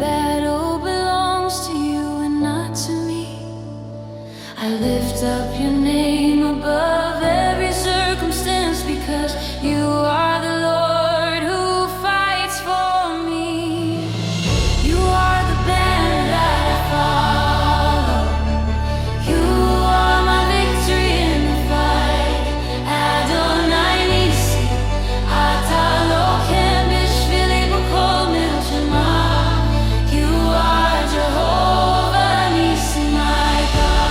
battle belongs to you and not to me. I lift up your name above every circumstance, because you are the Lord who fights for me. You are the banner that I follow. You are my victory in the fight. Adonai Nissi, אתה לוחם בשבילי בכל מלחמה. You are Jehovah Nissi, my God.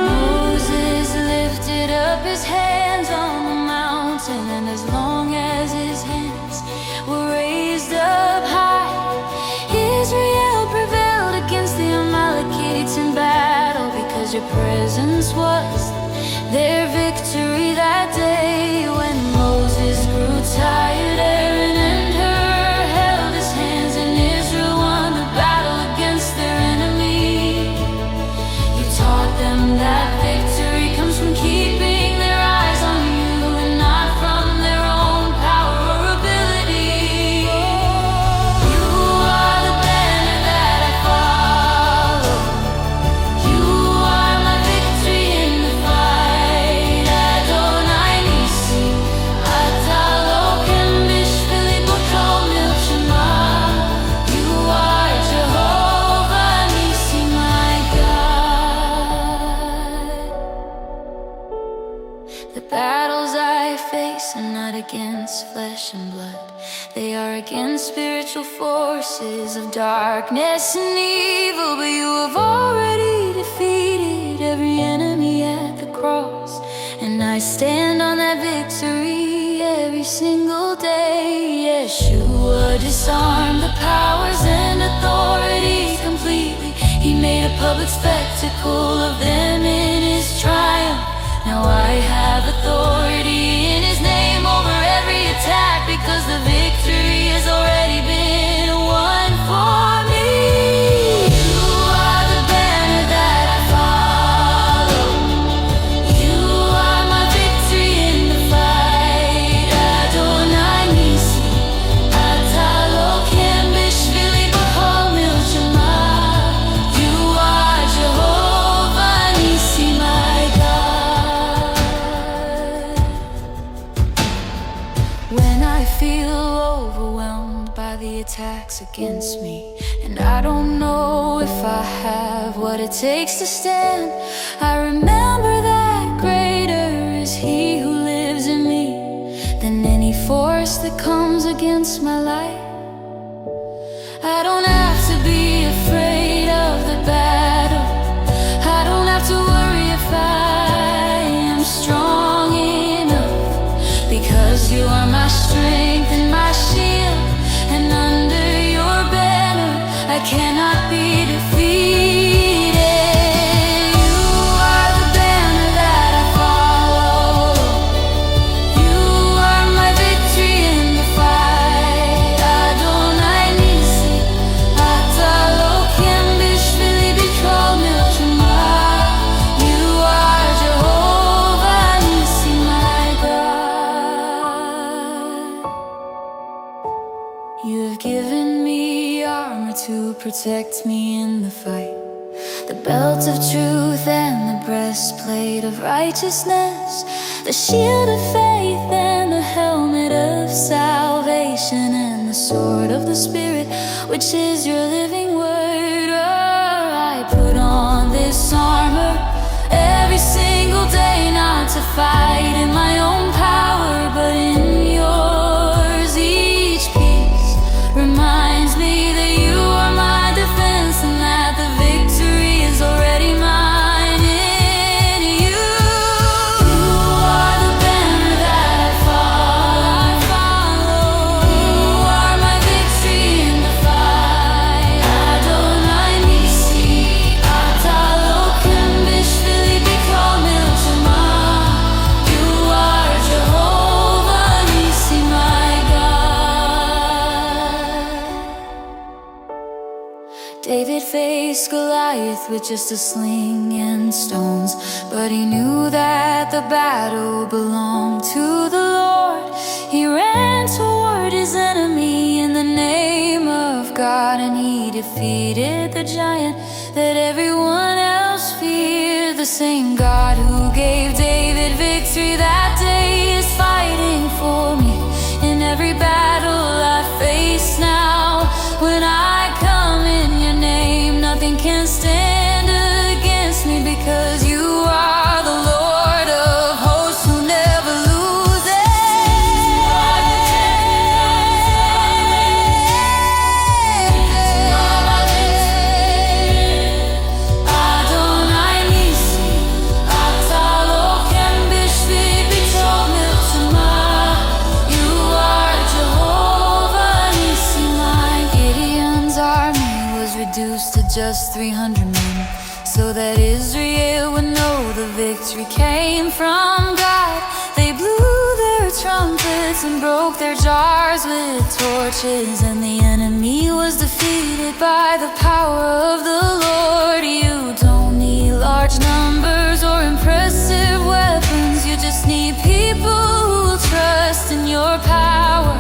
Moses lifted up his hands on the mountain, and as long as his hands were raised up high, Israel prevailed against the Amalekites in battle, because your presence was their victory that day. When Moses grew tired, Aaron and Hur held his hands, and Israel won the battle against their enemy. You taught them that victory comes from keeping their eyes on you and not from their own power or ability. You are the banner that I follow. You are my victory in the fight. Adonai Nissi, אתה לוחם בשבילי בכל מלחמה. You are Jehovah Nissi, my God. The battles I face are not against flesh and blood. They are against spiritual forces of darkness and evil. But you have already defeated every enemy at the cross, and I stand on that victory every single day. Yeshua disarmed the powers and authorities completely. He made a public spectacle of them in his triumph. Now I have authority in his name over every attack, because the victory has already been won for me. You are the banner that I follow. You are my victory in the fight. Adonai Nissi, אתה לוחם בשבילי בכל מלחמה. You are Jehovah Nissi, my God. When I feel overwhelmed by the attacks against me, and I don't know if I have what it takes to stand, I remember that greater is He who lives in me than any force that comes against my life. I don't have to be afraid of the battle. I don't have to worry if I am strong enough, because you are my strength and my shield, and under your banner I cannot be defeated. You are the banner that I follow. You are my victory in the fight. Adonai Nissi, אתה לוחם בשבילי בכל מלחמה. You are Jehovah Nissi, my God. You have given me armor to protect me in the fight, the belt of truth and the breastplate of righteousness, the shield of faith and the helmet of salvation, and the sword of the Spirit, which is your living word. Oh, I put on this armor every single day, not to fight in my own power, but in yours. Each piece reminds me that you are my defense, and that the victory is already mine in you. You are the banner that I follow. You are my victory in the fight. Adonai Nissi, אתה לוחם בשבילי בכל מלחמה. You are Jehovah Nissi, my God. David faced Goliath with just a sling and stones, but he knew that the battle belonged to the Lord. He ran toward his of God, and he defeated the giant that everyone else feared. The same God who gave David victory that day is fighting for me in every battle I face now. When I come in your name, nothing can stand against me, because you are the Lord of hosts who never loses. Adonai Nissi, אתה לוחם בשביל פתאום מלחמה. You are Jehovah Nissi. My Gideon's army was reduced to just 300 men, so that Israel would know the victory came from God. They blew their trumpets and broke their jars with torches, and the enemy was defeated by the power of the Lord. You don't need large numbers or impressive weapons, you just need people who will trust in your power.